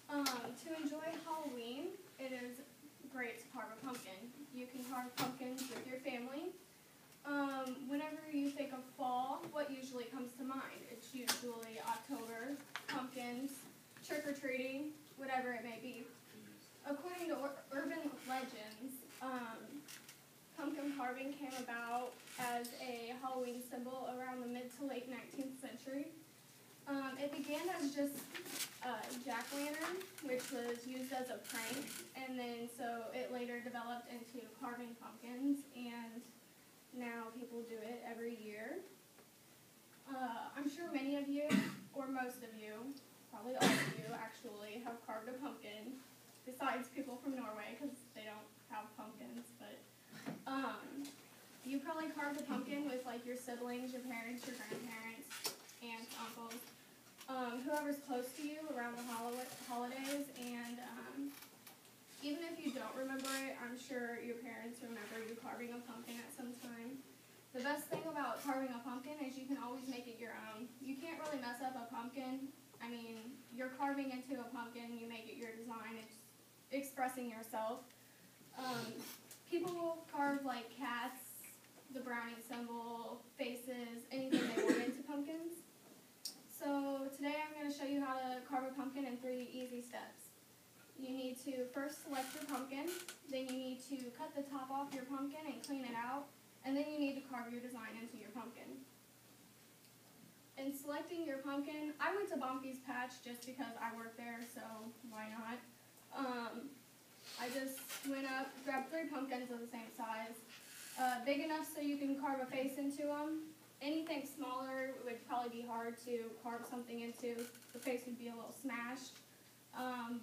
To enjoy Halloween, it is great to carve a pumpkin. You can carve pumpkins with your family. Whenever you think of fall, what usually comes to mind? It's usually October, pumpkins, trick-or-treating, whatever it may be. According to urban legends, pumpkin carving came about as a Halloween symbol around the mid to late 19th century. It began as just jack-o'-lantern, which was used as a prank, and then so it later developed into carving pumpkins, and now people do it every year. I'm sure many of you, or most of you, probably all of you actually, have carved a pumpkin, besides people from Norway, because they don't have pumpkins, but you probably carved a pumpkin with like your siblings, your parents, your grandparents, aunts, uncles, whoever's close to you around the holidays, and even if you don't remember it, I'm sure your parents remember you carving a pumpkin at some time. The best thing about carving a pumpkin is you can always make it your own. You can't really mess up a pumpkin. I mean, you're carving into a pumpkin, you make it your design, it's expressing yourself. People will carve like cats, the brownie symbol, faces, anything they want into pumpkins. So today I'm going to show you how to carve a pumpkin in 3 easy steps. You need to first select your pumpkin, then you need to cut the top off your pumpkin and clean it out, and then you need to carve your design into your pumpkin. In selecting your pumpkin, I went to Bonke's Patch just because I work there, so why not? I just went up, grabbed 3 pumpkins of the same size, big enough so you can carve a face into them. Anything smaller would probably be hard to carve something into. The face would be a little smashed.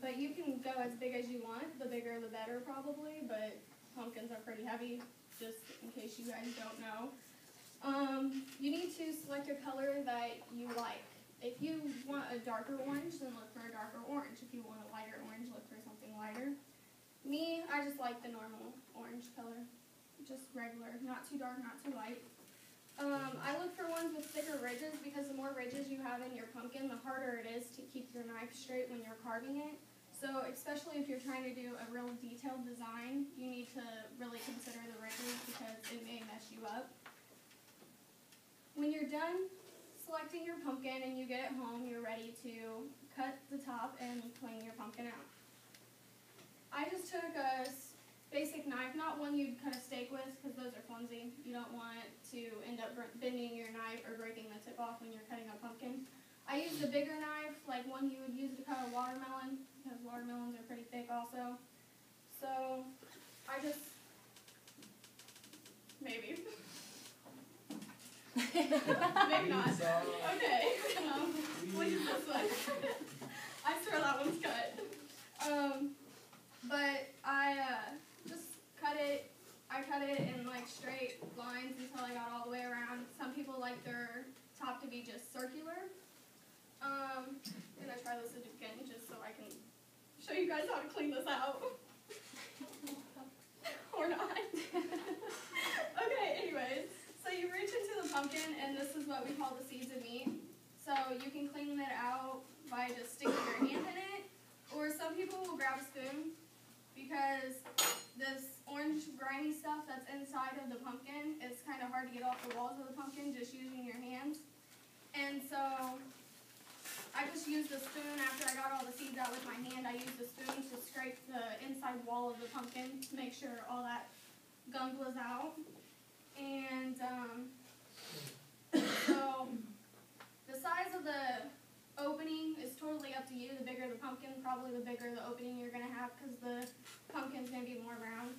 But you can go as big as you want. The bigger the better probably, but pumpkins are pretty heavy, just in case you guys don't know. You need to select a color that you like. If you want a darker orange, then look for a darker orange. If you want a lighter orange, look for something lighter. Me, I just like the normal orange color. Just regular, not too dark, not too light. I look for ones with thicker ridges because the more ridges you have in your pumpkin, the harder it is to keep your knife straight when you're carving it. So especially if you're trying to do a real detailed design, you need to really consider the ridges because it may mess you up. When you're done selecting your pumpkin and you get it home, you're ready to cut the top and clean your pumpkin out. I just took a basic knife, not one you'd cut a steak with because those are flimsy. You don't want to end up bending your knife or breaking the tip off when you're cutting a pumpkin. I used a bigger knife, like one you would use to cut a watermelon, because watermelons are pretty thick also. So I just, maybe. Maybe not. Okay, we'll use this one. I swear that one's cut. But I just cut it. I cut it in like straight lines until I got all the way around. Some people like their top to be just circular. I'm gonna try this again just so I can show you guys how to clean this out. Or not. Okay, anyways. So you reach into the pumpkin, and this is what we call the seeds of meat. So you can clean it out by just sticking your hand in it, or some people will grab a spoon because this orange grimy stuff that's inside of the pumpkin is kind of hard to get off the walls of the pumpkin just using your hands. And so I just used a spoon after I got all the seeds out with my hand. I used a spoon to scrape the inside wall of the pumpkin to make sure all that gunk was out. And so the size of the opening is totally up to you. The bigger the pumpkin, probably the bigger the opening you're going to have because the pumpkin's going to be more round.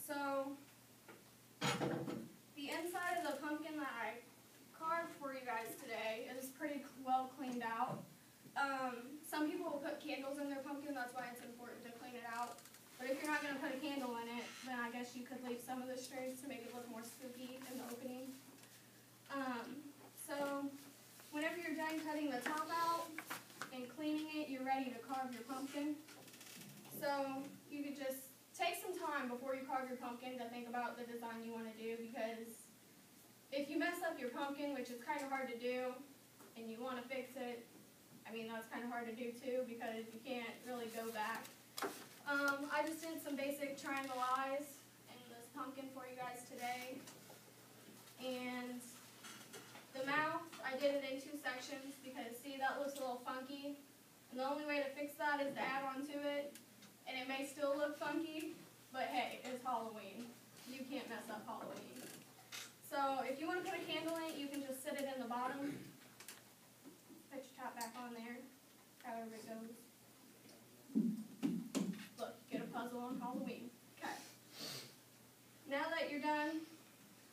So the inside of the pumpkin that I carved for you guys today is pretty well cleaned out. Some people will put candles in their pumpkin. That's why it's important to clean it out. But if you're not going to put a candle in it, then I guess you could leave some of the strays to make it look more spooky in the opening. So whenever you're done cutting the top out and cleaning it, you're ready to carve your pumpkin. So you could just take some time before you carve your pumpkin to think about the design you want to do, because if you mess up your pumpkin, which is kind of hard to do, and you want to fix it, I mean, that's kind of hard to do too because you can't really go back. I just did some basic triangle eyes in this pumpkin for you guys today. And the mouth, I did it in 2 sections because, see, that looks a little funky. And the only way to fix that is to add on to it. And it may still look funky, but hey, it's Halloween. You can't mess up Halloween. So if you want to put a candle in it, you can just sit it in the bottom. Put your top back on there, however it goes. Look, get a puzzle on Halloween. Okay. Now that you're done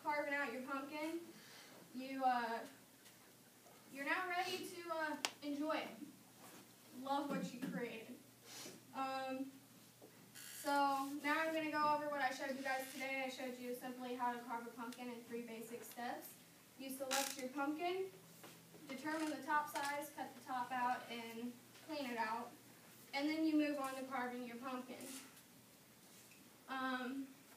carving out your pumpkin, you're now ready to enjoy it. Love what you created. So now I'm going to go over what I showed you guys today. I showed you simply how to carve a pumpkin in 3 basic steps. You select your pumpkin, determine the top size, cut the top out, and clean it out. And then you move on to carving your pumpkin.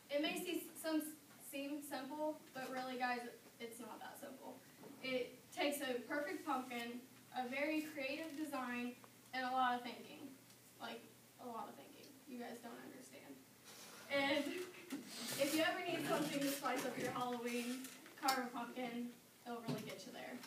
It may seem simple, but really, guys, it's not that simple. It takes a perfect pumpkin, a very creative design, and a lot of thinking. Like, a lot of thinking. You guys don't understand. And if you ever need something to spice up your Halloween, carve a pumpkin. It'll really get you there.